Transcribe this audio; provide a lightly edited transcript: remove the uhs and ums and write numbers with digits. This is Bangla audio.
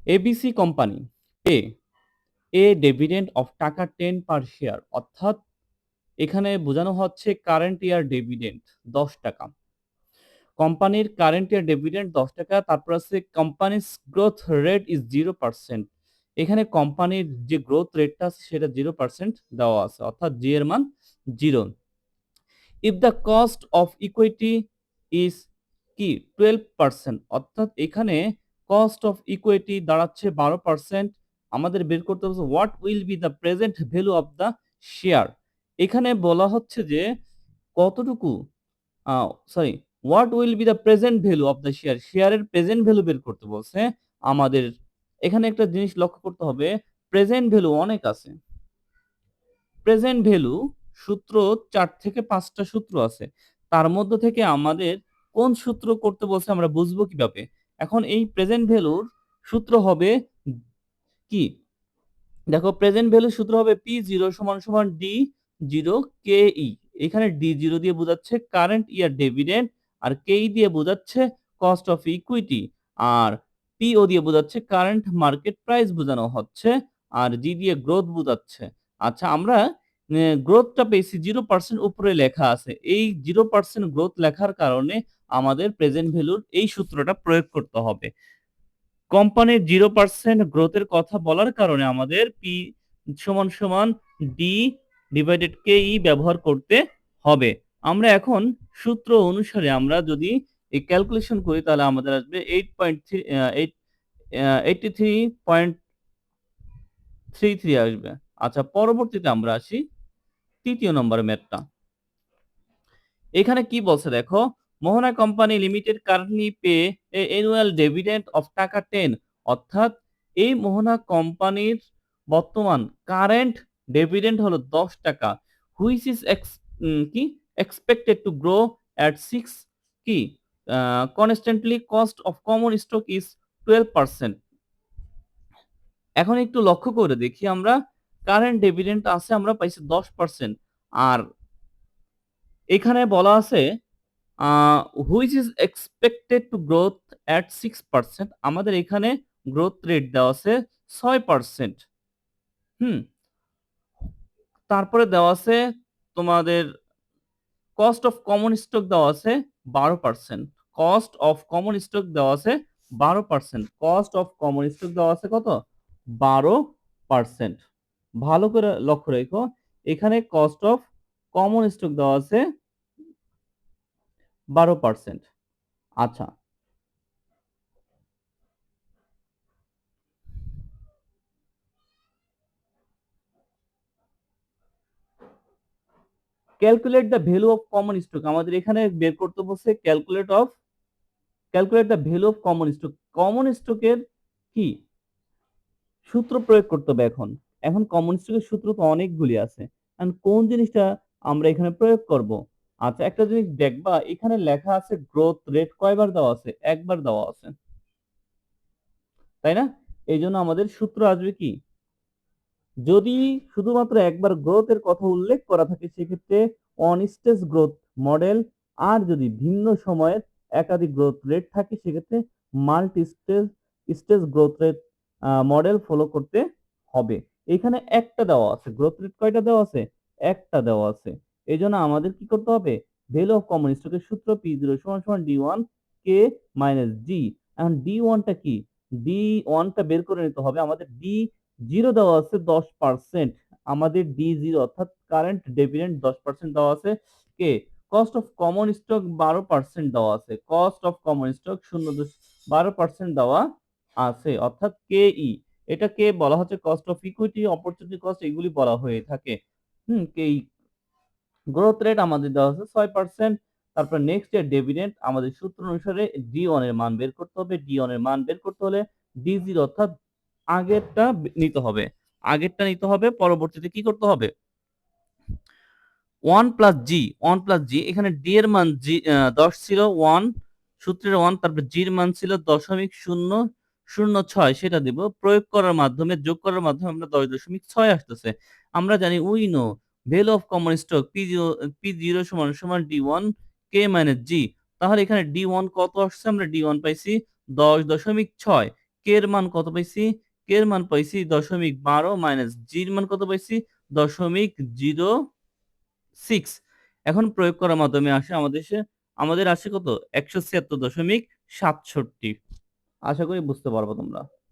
ABC company pay dividend of টাকা 10 পার শেয়ার, অর্থাৎ এখানে বোঝানো হচ্ছে কারেন্ট ইয়ার ডিভিডেন্ড ১০ টাকা। কোম্পানির কারেন্ট ইয়ার ডিভিডেন্ড ১০ টাকা। তারপর আছে কোম্পানিজ গ্রোথ রেট ইস 0%। এখানে কোম্পানির যে গ্রোথ রেটটা আছে সেটা 0% দেওয়া আছে, অর্থাৎ জি এর মান 0। If the cost of equity is কি 12%, অর্থাৎ এখানে কস্ট অফ ইকুইটি দাঁড়াচ্ছে 12%। আমাদের বের করতে হবে what will be the present value of the share. এখানে বলা হচ্ছে যে কতটুকু sorry what will be the present value of the share, শেয়ারের প্রেজেন্ট ভ্যালু বের করতে বলছে আমাদের। এখানে একটা জিনিস লক্ষ্য করতে হবে, প্রেজেন্ট ভ্যালু অনেক আছে। প্রেজেন্ট ভ্যালু সূত্র ৪ থেকে ৫ টা সূত্র আছে। তার মধ্য থেকে আমাদের কোন সূত্র করতে বলছে আমরা বুঝবো কিভাবে? এখন এই প্রেজেন্ট ভ্যালুর সূত্র হবে কি? দেখো প্রেজেন্ট ভ্যালুর সূত্র হবে P0 = D0 KE। এখানে D0 দিয়ে বোঝাচ্ছে কারেন্ট ইয়ার ডিভিডেন্ড, আর KE দিয়ে বোঝাচ্ছে কস্ট অফ ইকুইটি, আর PO দিয়ে বোঝাচ্ছে কারেন্ট মার্কেট প্রাইস বোঝানো হচ্ছে, আর G দিয়ে গ্রোথ বোঝাচ্ছে। আচ্ছা, আমরা গ্রোথটা পেয়েছি 0% উপরে লেখা আছে। এই 0% গ্রোথ লেখার কারণে আমাদের প্রেজেন্ট ভ্যালুর এই সূত্রটা প্রয়োগ করতে হবে। কোম্পানির 0% গ্রোথের কথা বলার কারণে আমাদের P = D/KE ব্যবহার করতে হবে। আমরা এখন সূত্র অনুসারে আমরা যদি এই ক্যালকুলেশন করি তাহলে আমাদের আসবে 83.33 আসবে। আচ্ছা, পরবর্তীতে আমরা আসি ৩য় নম্বর ম্যাথটা। এখানে কি বলছে দেখো, Mohana company limited currently pay annual dividend of টাকা 10, অর্থাৎ এই মোহনা কোম্পানির বর্তমান কারেন্ট ডিভিডেন্ড হলো ১০ টাকা, which is expected to grow at 6 কি constantly cost of common stock is 12%। এখন একটু লক্ষ্য করে দেখি আমরা, কারেন্ট ডিভিডেন্ড আছে আমরা পাইছি 10%, আর এখানে বলা আছে which is expected to growth at 6%। আমাদের এখানে গ্রোথ রেট দেওয়া আছে 6%। হুম, তারপরে দেওয়া আছে তোমাদের কস্ট অফ কমন স্টক দেওয়া আছে 12%। কস্ট অফ কমন স্টক দেওয়া আছে 12%। কস্ট অফ কমন স্টক দেওয়া আছে কত? 12%। ভালো করে লক্ষ্য রেখো, এখানে কস্ট অফ কমন স্টক দেওয়া আছে 12%। আচ্ছা, calculate the value of common stock, আমাদের এখানে বের করতে বলছে calculate the value of common stock. Common স্টকের কি সূত্র প্রয়োগ করতে হবে এখন। এখন কমন স্টকের সূত্র তো অনেকগুলি আছে, এখন কোন জিনিসটা আমরা এখানে প্রয়োগ করব? আচ্ছা, একটা জিনিস দেখবা, এখানে লেখা আছে গ্রোথ রেট কয়বার দেওয়া আছে? একবার দেওয়া আছে, তাই না? এই জন্য আমাদের সূত্র আসবে কি, যদি শুধুমাত্র একবার গ্রোথের কথা উল্লেখ করা থাকে সেক্ষেত্রে অন স্টেজ গ্রোথ মডেল, আর যদি ভিন্ন সময়ের একাধিক গ্রোথ রেট থাকে সেক্ষেত্রে multi stage stage growth rate model follow করতে হবে। এখানে একটা দেওয়া আছে, গ্রোথ রেট কয়টা দেওয়া আছে? একটা দেওয়া আছে। এই জন্য আমাদের কি করতে হবে? ভ্যালু অফ কমন স্টকের সূত্র P0 = D1 K - G। এখন D1 টা কি? D1 টা বের করে নিতে হবে। আমাদের D0 দেওয়া আছে 10%, আমাদের D0 অর্থাৎ কারেন্ট ডিভিডেন্ড 10% দেওয়া আছে। কে কস্ট অফ কমন স্টক 12% দেওয়া আছে। কস্ট অফ কমন স্টক 0.12% দেওয়া আছে, অর্থাৎ KE। এটাকে বলা হচ্ছে cost of equity, opportunity cost, এগুলি বলা হয়ে থাকে। KE। গ্রোথ রেট আমাদের দেওয়া আছে 6%। তারপর নেক্সট ইয়ার ডিভিডেন্ড আমাদের সূত্র অনুসারে D1 এর মান বের করতে হবে। D1 এর মান বের করতে হলে D0 অর্থাৎ আগেরটা নিতে হবে। আগেরটা নিতে হবে, পরবর্তীতে কি করতে হবে? 1 প্লাস জি, 1 প্লাস জি, এখানে ডি এর মান 10 ছিল, 1 সূত্রের 1, তারপর জির মান ছিল 0.006, সেটা দিব। প্রয়োগ করার মাধ্যমে, যোগ করার মাধ্যমে আমরা 10.6 আসতেছে। আমরা জানি we know value of common stock P0 = D1 K - G। তাহলে এখানে D1 কত আসছে? আমরা D1 পাইছি 10.6, কে এর মান কত পাইছি? কে এর মান পাইছি 0.12 মাইনাস জি এর মান কত পাইছি? 0.06। এখন প্রয়োগ করার মাধ্যমে আমাদের আসে কত? 176.67। আশা করি বুঝতে পারবো তোমরা।